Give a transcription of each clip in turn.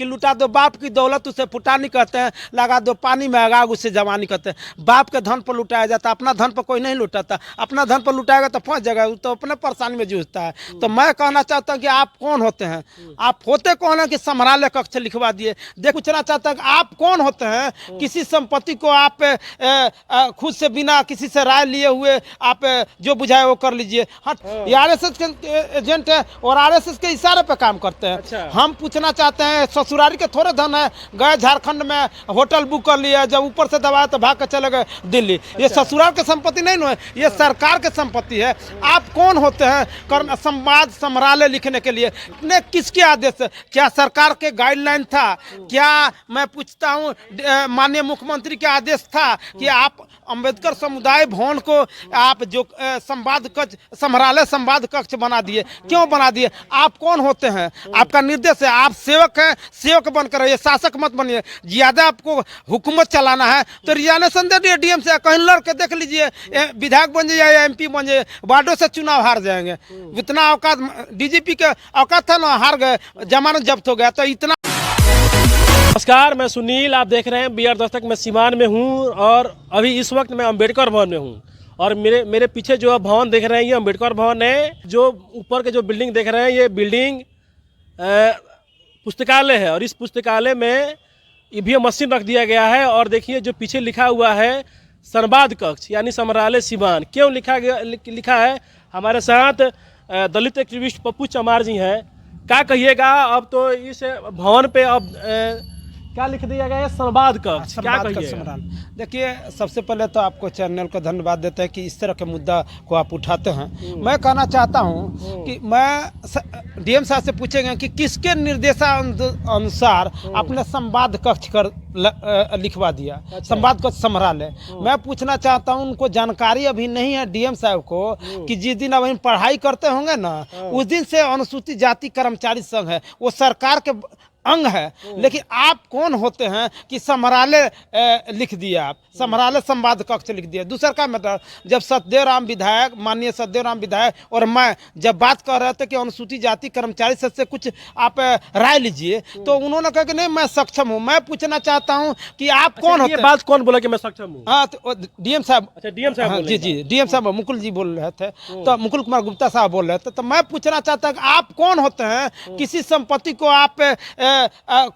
कि लुटा दो बाप की दौलत उसे फुटानी कहते हैं, लगा दो पानी में आग उसे जवानी कहते हैं। बाप के धन पर लुटाया जाता, अपना धन पर कोई नहीं लुटाता। अपना धन पर लुटाएगा तो फंस जाएगा, तो अपने परेशानी में जूझता है। तो मैं कहना चाहता हूँ कि आप कौन होते हैं, आप होते कौन है कि संग्रहालय कक्ष लिखवा दिए। देख पूछना चाहता हूँ आप कौन होते हैं, किसी संपत्ति को आप खुद से बिना किसी से राय लिए हुए आप जो बुझाए वो कर लीजिए। हाँ, ये आरएसएस के एजेंट है और आरएसएस के इशारे पे काम करते हैं। अच्छा। हम पूछना चाहते हैं ससुरारी के थोड़े धन है, गए झारखंड में होटल बुक कर लिया, जब ऊपर से दबाया तो भाग के चले गए दिल्ली। ये ससुराल की संपत्ति नहीं है, ये सरकार की संपत्ति है। आप कौन होते हैं संवाद संग्रहालय लिखने के लिए? ने किसके आदेश से? क्या सरकार के गाइडलाइन था? क्या मैं पूछता हूँ माननीय मुख्यमंत्री के आदेश था कि आप अंबेडकर समुदाय भवन को आप जो संवाद कक्ष संग्रहालय संवाद कक्ष बना दिए? क्यों बना दिए? आप कौन होते हैं? आपका निर्देश है, आप सेवक हैं, सेवक बनकर रहिए, शासक मत बनिए। ज्यादा आपको हुकूमत चलाना है तो रिजाइनेशन दे दिए डीएम से, कहीं लड़ के देख लीजिए, विधायक बन जाइए या एमपी बन जाइए, वार्डों से चुनाव हार जाएंगे। इतना औकात डीजीपी के औकात था ना, हार गए, जमानत जब्त हो गया। तो इतना नमस्कार, मैं सुनील, आप देख रहे हैं बी आर दस्तक। मैं सीवान में हूं और अभी इस वक्त मैं अंबेडकर भवन में हूं और मेरे पीछे जो भवन देख रहे हैं ये अंबेडकर भवन है। जो ऊपर के जो बिल्डिंग देख रहे हैं ये बिल्डिंग पुस्तकालय है और इस पुस्तकालय में ईवीएम मशीन रख दिया गया है। और देखिए जो पीछे लिखा हुआ है संवाद कक्ष यानी संग्रहालय सीवान। क्यों लिखा है? हमारे साथ दलित एक्टिविस्ट पप्पू चमार जी हैं। क्या कहिएगा? अब तो इस भवन पे अब क्या लिख दिया गया है? संवाद कक्ष। क्या कहिएगा? देखिए, सबसे पहले तो आपको चैनल को धन्यवाद देते हैं कि इस तरह के मुद्दा को आप उठाते हैं। मैं कहना चाहता हूं कि मैं डीएम साहब से पूछेंगे कि किसके निर्देशानुसार आपने संवाद कक्ष कर लिखवा दिया। अच्छा। संवाद कक्ष संग्रहालय। मैं पूछना चाहता हूं, उनको जानकारी अभी नहीं है डीएम साहब को कि जिस दिन अब पढ़ाई करते होंगे ना, उस दिन से अनुसूचित जाति कर्मचारी संघ है, वो सरकार के अंग है। लेकिन आप कौन होते हैं कि संग्रहालय लिख दिया? आप संग्रहालय संवाद कक्ष लिख दिया। दूसरा का मतलब, जब सत्यदेव राम विधायक, माननीय सत्यदेव राम विधायक और मैं जब बात कर रहे थे कि अनुसूचित जाति कर्मचारी से कुछ आप राय लीजिए, तो उन्होंने कहा कि नहीं मैं सक्षम हूँ। मैं पूछना चाहता हूँ कि आप कौन होते हैं? बात कौन बोला कि मैं सक्षम हूँ? हाँ, तो डीएम साहब। अच्छा, डीएम साहब। हाँ, जी, डीएम साहब मुकुल जी बोल रहे थे, तो मुकुल कुमार गुप्ता साहब बोल रहे थे। तो मैं पूछना चाहता हूँ आप कौन होते हैं, किसी संपत्ति को आप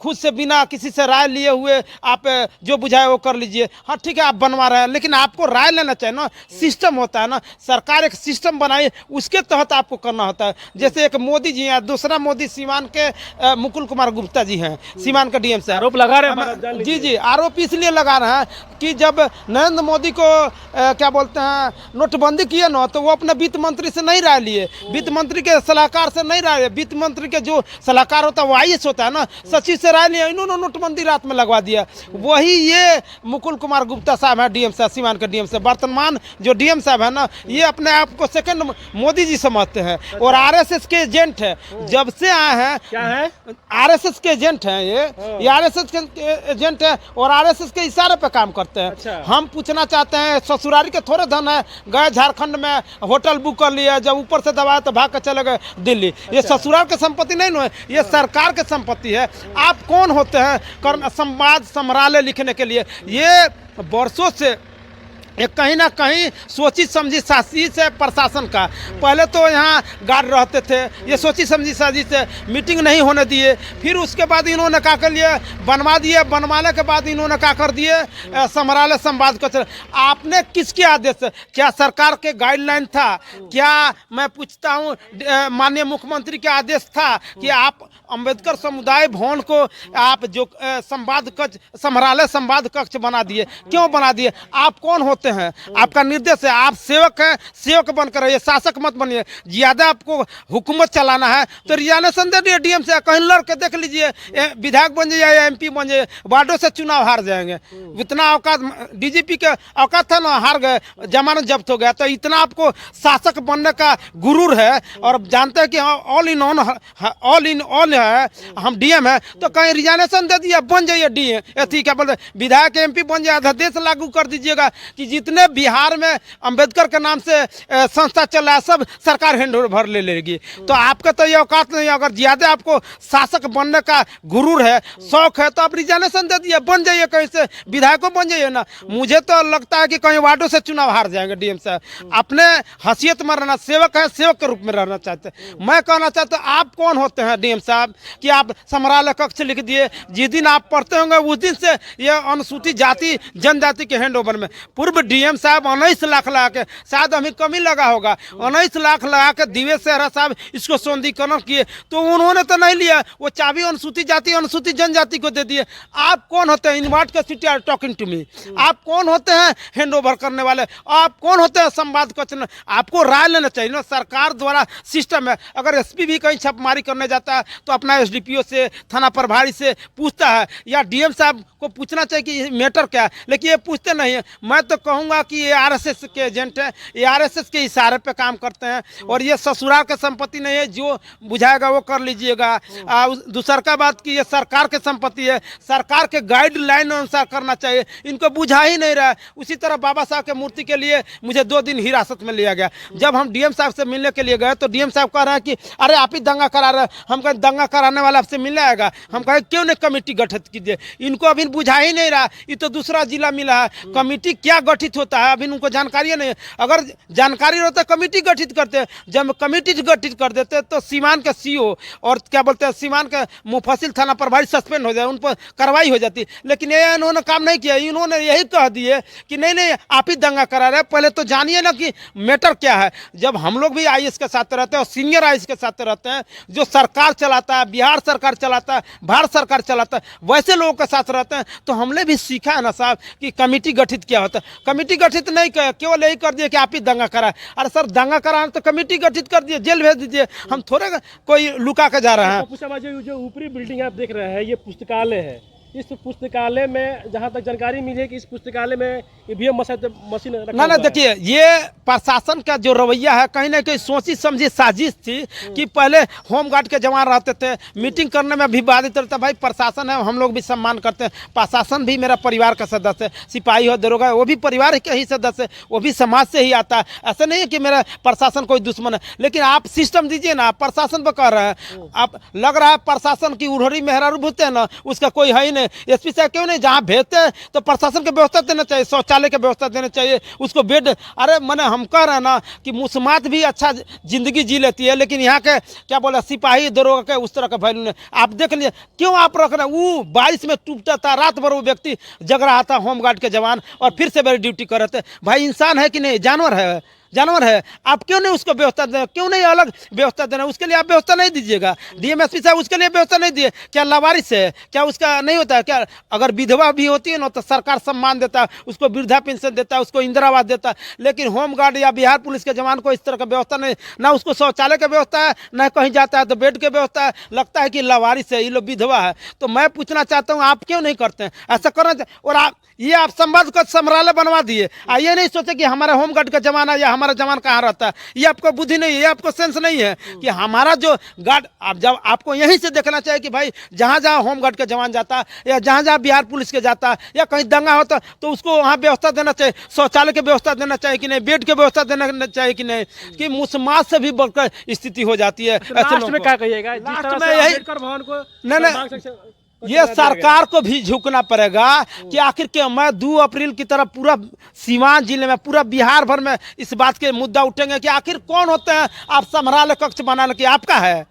खुद से बिना किसी से राय लिए हुए आप जो बुझाए वो कर लीजिए। हाँ ठीक है, आप बनवा रहे हैं, लेकिन आपको राय लेना चाहिए ना। सिस्टम होता है ना, सरकार एक सिस्टम बनाई, उसके तहत आपको करना होता है। जैसे एक मोदी जी हैं, दूसरा मोदी सीवान के मुकुल कुमार गुप्ता जी हैं, सीवान का डीएम से आरोप लगा रहे हैं। जी, आरोप इसलिए लगा रहे हैं कि जब नरेंद्र मोदी को क्या बोलते हैं नोटबंदी किए ना, तो वो अपने वित्त मंत्री से नहीं राय लिए, वित्त मंत्री के सलाहकार से नहीं राय लिए। वित्त मंत्री के जो सलाहकार होता है वो आईएएस होता है ना, सचिव से राय लिया, इन्होंने नोटबंदी रात में लगवा दिया। वही ये मुकुल कुमार गुप्ता साहब है डीएम साहब, सीवान के डीएम से। वर्तमान जो डीएम साहब है ना, ये अपने आप को सेकंड मोदी जी समझते हैं और आरएसएस के एजेंट है। जब से आए हैं, क्या है? आरएसएस के एजेंट हैं ये आरएसएस के एजेंट है और आरएसएस के इशारे पे काम करते हैं। अच्छा। हम पूछना चाहते हैं ससुरारी के थोड़े धन है, गए झारखंड में होटल बुक कर लिया, जब ऊपर से दबाया तो भाग के चले गए दिल्ली। ये ससुराल की संपत्ति नहीं है, ये सरकार की संपत्ति है। आप कौन होते हैं संवाद संग्रहालय लिखने के लिए? ये वर्षों से एक कहीं ना कहीं सोची समझी साजिश से प्रशासन का। पहले तो यहाँ गार्ड रहते थे, ये सोची समझी साजिश से मीटिंग नहीं होने दिए। फिर उसके बाद इन्होंने क्या कर लिए, बनवा दिए। बनवाने के बाद इन्होंने क्या कर दिए, संग्रहालय संवाद कक्ष। आपने किसके आदेश से? क्या सरकार के गाइडलाइन था? क्या मैं पूछता हूँ माननीय मुख्यमंत्री के आदेश था कि आप अंबेडकर समुदाय भवन को आप जो संवाद कक्ष संग्रहालय संवाद कक्ष बना दिए? क्यों बना दिए? आप कौन होते हैं? आपका निर्देश है, आप सेवक हैं, सेवक बनकर रहिए, शासक मत बनिए। ज्यादा आपको हुकूमत चलाना है तो रिजाइनेशन दे दिए डीएम से, कहीं लड़ के देख लीजिए, विधायक बन जाइए या एमपी बन जाइए, वार्डों से चुनाव हार जाएंगे। इतना औकात डीजीपी के औकात था ना, हार गए, जमानत जब्त हो गया। तो इतना आपको शासक बनने का गुरूर है और जानते हैं कि ऑल इन ऑल है, हम डीएम है, तो कहीं रिजाइनेशन दे दिया, बन जाइए डीएम, क्या बोलते विधायक एमपी बन जाए, अध्यादेश लागू कर दीजिएगा कि जितने बिहार में अंबेडकर के नाम से संस्था चल रहा है सब सरकार हैंड ओवर ले लेगी। तो आपका तो ये औकात नहीं है। अगर ज़्यादा आपको शासक बनने का गुरूर है, शौक है, तो आप रिजाइनेशन दे दिए, बन जाइए कहीं से विधायकों बन जाइए ना। मुझे तो लगता है कि कहीं वार्डों से चुनाव हार जाएंगे डीएम साहब। अपने हैसियत में रहना, सेवक है, सेवक के रूप में रहना चाहते हैं। मैं कहना चाहता हूँ आप कौन होते हैं डीएम साहब कि आप समराला कक्ष लिख दिए। जिस दिन आप पढ़ते होंगे उस दिन से ये अनुसूचित जाति जनजाति के हैंड ओवर में पूर्व डीएम साहब 19 लाख लगा के, शायद हमें कमी लगा होगा, 19 लाख लगा के दिवेश सेहरा साहब इसको सौंदीकरण किए, तो उन्होंने तो नहीं लिया, वो चाबी अनुसूचित जाति अनुसूचित जनजाति को दे दिए। आप कौन होते हैं? In what capacity are talking to me? आप कौन होते हैं हैंड ओवर करने वाले? आप कौन होते हैं संवाद कचन? आपको राय लेना चाहिए ना। सरकार द्वारा सिस्टम है, अगर एसपी भी कहीं छापेमारी करने जाता है तो अपना एसडीपीओ से, थाना प्रभारी से पूछता है, या डीएम साहब को पूछना चाहिए कि मैटर क्या है, लेकिन ये पूछते नहीं है। मैं तो कहूँगा कि ये आरएसएस के एजेंट हैं, ये आरएसएस के इशारे पे काम करते हैं, और ये ससुराल की संपत्ति नहीं है, जो बुझाएगा वो कर लीजिएगा। दूसरा का बात कि ये सरकार की संपत्ति है, सरकार के गाइडलाइन अनुसार करना चाहिए, इनको बुझा ही नहीं रहा है। उसी तरह बाबा साहब के मूर्ति के लिए मुझे 2 दिन हिरासत में लिया गया। जब हम डीएम साहब से मिलने के लिए गए तो डीएम साहब कह रहे हैं कि अरे आप ही दंगा करा रहे हैं। हम कहें दंगा कराने वाला आपसे मिलने आएगा? हम कहें क्यों नहीं कमेटी गठित कीजिए। इनको अभी बुझा ही नहीं रहा, ये तो दूसरा जिला मिला है, कमेटी क्या गठित होता है अभी उनको जानकारी नहीं है। अगर जानकारी रहता कमेटी गठित करते, जब कमेटी गठित कर देते तो सीमान के सीओ और क्या बोलते हैं सीमान के मुफस्सिल थाना प्रभारी सस्पेंड हो जाए, उन पर कार्रवाई हो जाती। लेकिन ये इन्होंने काम नहीं किया, इन्होंने यही कह दिए कि नहीं नहीं आप ही दंगा करा रहे हैं। पहले तो जानिए ना कि मैटर क्या है। जब हम लोग भी आईएएस के साथ रहते हैं और सीनियर आईएएस के साथ रहते हैं, जो सरकार चलाता है, बिहार सरकार चलाता है, भारत सरकार चलाता है, वैसे लोगों के साथ रहते हैं, तो हमने भी सीखा है ना साहब कि कमेटी गठित क्या होता है। कमेटी गठित नहीं किया, केवल यही कर दिए कि आप ही दंगा करा। अरे सर दंगा करा तो कमेटी गठित कर दिए, जेल भेज दीजिए। हम थोड़े कोई लुका के जा रहे हैं। जो ऊपरी बिल्डिंग आप देख रहे हैं ये पुस्तकालय है। इस पुस्तकालय में जहाँ तक जानकारी मिली है कि इस पुस्तकालय में ईवीएम मशीन ना ना देखिए, ये प्रशासन का जो रवैया है कहीं ना कहीं सोची समझी साजिश थी कि पहले होमगार्ड के जवान रहते थे, मीटिंग करने में भी बाधित रहता। भाई प्रशासन है, हम लोग भी सम्मान करते हैं, प्रशासन भी मेरा परिवार का सदस्य है, सिपाही हो दरोगा वो भी परिवार के ही सदस्य है, वो भी समाज से ही आता है। ऐसा नहीं है कि मेरा प्रशासन कोई दुश्मन है, लेकिन आप सिस्टम दीजिए ना। प्रशासन पर कह रहे हैं आप, लग रहा है प्रशासन की उड़हरी मेहरारू भूते हैं ना, उसका कोई है ही नहीं। एसपी साहब क्यों नहीं, जहाँ भेजते हैं तो प्रशासन की व्यवस्था देना चाहिए, शौचालय की व्यवस्था देना चाहिए, उसको बेड। अरे मैंने हम कह रहे हैं ना कि मुस्मात भी अच्छा जिंदगी जी लेती है, लेकिन यहाँ के क्या बोला सिपाही दरोगा के उस तरह का वैल्यू नहीं। आप देख लीजिए क्यों आप रख रहे हैं। वो बारिश में टूटता था, रात भर वो व्यक्ति जग रहा था, होमगार्ड के जवान, और फिर से मेरी ड्यूटी कर रहे थे। भाई इंसान है कि नहीं, जानवर है, जानवर है। आप क्यों नहीं उसको व्यवस्था देना, क्यों नहीं अलग व्यवस्था देना? उसके लिए आप व्यवस्था नहीं दीजिएगा। डीएमएसपी साहब उसके लिए व्यवस्था नहीं दिए। क्या लावारिस है, क्या उसका नहीं होता है क्या? अगर विधवा भी होती है ना तो सरकार सम्मान देता है, उसको वृद्धा पेंशन देता है, उसको इंदिरा आवास देता है। लेकिन होमगार्ड या बिहार पुलिस के जवान को इस तरह का व्यवस्था नहीं, ना उसको शौचालय की व्यवस्था है, ना कहीं जाता है तो बेड की व्यवस्था है। लगता है कि लावारिस है, ये लोग विधवा है। तो मैं पूछना चाहता हूँ आप क्यों नहीं करते हैं ऐसा करना? और आप संवाद का समरालय बनवा दिए। ये नहीं सोचे कि हमारा होमगार्ड का जवान है या हमारा जवान कहाँ रहता है। ये आपको बुद्धि नहीं है, ये आपको सेंस नहीं है कि हमारा जो गार्ड, आप जब आपको यहीं से देखना चाहिए कि भाई जहाँ जहाँ होमगार्ड का जवान जाता है या जहाँ जहाँ बिहार पुलिस के जाता है या कहीं दंगा होता तो उसको वहाँ व्यवस्था देना चाहिए, शौचालय की व्यवस्था देना चाहिए कि नहीं, बेड की व्यवस्था देना चाहिए कि नहीं, कि मुस्मात से भी बढ़कर स्थिति हो जाती है। लास्ट में क्या कहिएगा? लास्ट में यही भवन को नहीं, ये सरकार को भी झुकना पड़ेगा कि आखिर के मैं 2 अप्रैल की तरह पूरा सीवान जिले में, पूरा बिहार भर में इस बात के मुद्दा उठेंगे कि आखिर कौन होते हैं आप समरालय कक्ष बनाने की, आपका है।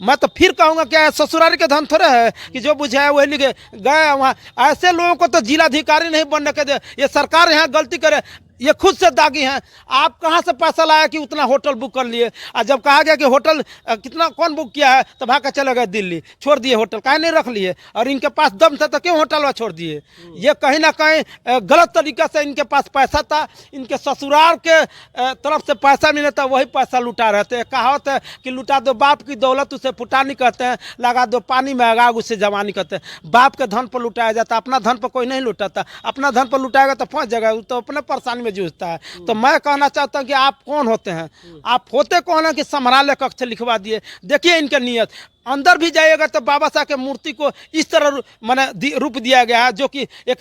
मैं तो फिर कहूँगा क्या ससुरारी के धन थोड़े है कि जो बुझे है वही लिखे गए वहाँ। ऐसे लोगों को तो जिलाधिकारी नहीं बनने के दे। ये सरकार यहाँ गलती करे, ये खुद से दागी हैं। आप कहाँ से पैसा लाया कि उतना होटल बुक कर लिए? और जब कहा गया कि होटल कितना कौन बुक किया है तो भाग कर चले गए दिल्ली, छोड़ दिए होटल, काहे नहीं रख लिए? और इनके पास दम था तो क्यों होटल छोड़ दिए? ये कहीं ना कहीं गलत तरीका से इनके पास पैसा था, इनके ससुराल के तरफ से पैसा मिला था, वही पैसा लुटा रहे थे। कहावत है कि लुटा दो बाप की दौलत उसे फुटानी कहते हैं, लगा दो पानी में आग उसे जवानी कहते हैं। बाप के धन पर लुटाया जाता, अपना धन पर कोई नहीं लुटाता। अपना धन पर लुटाएगा तो फंस जाएगा, तो अपने परेशानी में जूझता है। तो मैं कहना चाहता हूं कि आप कौन होते हैं? आप होते कौन है कि समरालय कक्ष लिखवा दिए? देखिए इनके नियत, अंदर भी जाइएगा तो बाबा साहब के मूर्ति को इस तरह माने रूप दिया गया है, जो कि एक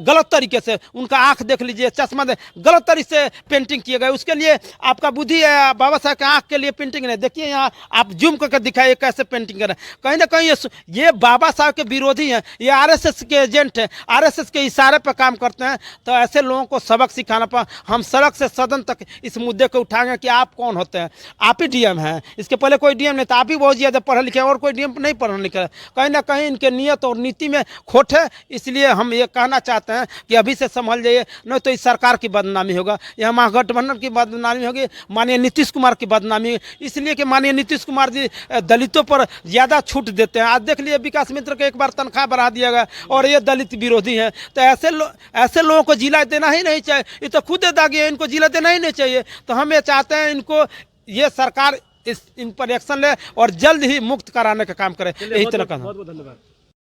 गलत तरीके से, उनका आंख देख लीजिए, चश्मा गलत तरीके से पेंटिंग किया गया। उसके लिए आपका बुद्धि है, बाबा साहब के आंख के लिए पेंटिंग नहीं। देखिए यहाँ आप जूम करके दिखाइए कैसे पेंटिंग कर रहे हैं। कहीं ना कहीं ये बाबा साहब के विरोधी हैं, ये आरएसएस के एजेंट हैं, आरएसएस के इशारे पर काम करते हैं। तो ऐसे लोगों को सबक सिखाना पर हम सड़क से सदन तक इस मुद्दे को उठाएंगे कि आप कौन होते हैं। आप ही डीएम हैं, इसके पहले कोई डीएम नहीं था, आप ही बहुत ज़्यादा पढ़े लिखे, और कोई डीएम नहीं पढ़ा लिखा है। कहीं ना कहीं इनके नियत और नीति में खोट है। इसलिए हम ये कहना चाहते हैं कि अभी से संभल जाइए, नहीं तो इस सरकार की बदनामी होगा, यह महागठबंधन की बदनामी होगी, माननीय नीतीश कुमार की बदनामी। इसलिए कि माननीय नीतीश कुमार जी दलितों पर ज़्यादा छूट देते हैं। आज देख लिए विकास मित्र के एक बार तनख्वाह बढ़ा दिया गया, और ये दलित विरोधी हैं। तो ऐसे लोगों को जिला देना ही नहीं चाहिए। ये तो खुद दागी है, इनको जिला देना ही नहीं चाहिए। तो हम ये चाहते हैं इनको, ये सरकार इन पर एक्शन ले और जल्द ही मुक्त कराने का काम करे। यही तरह का बहुत बहुत धन्यवाद।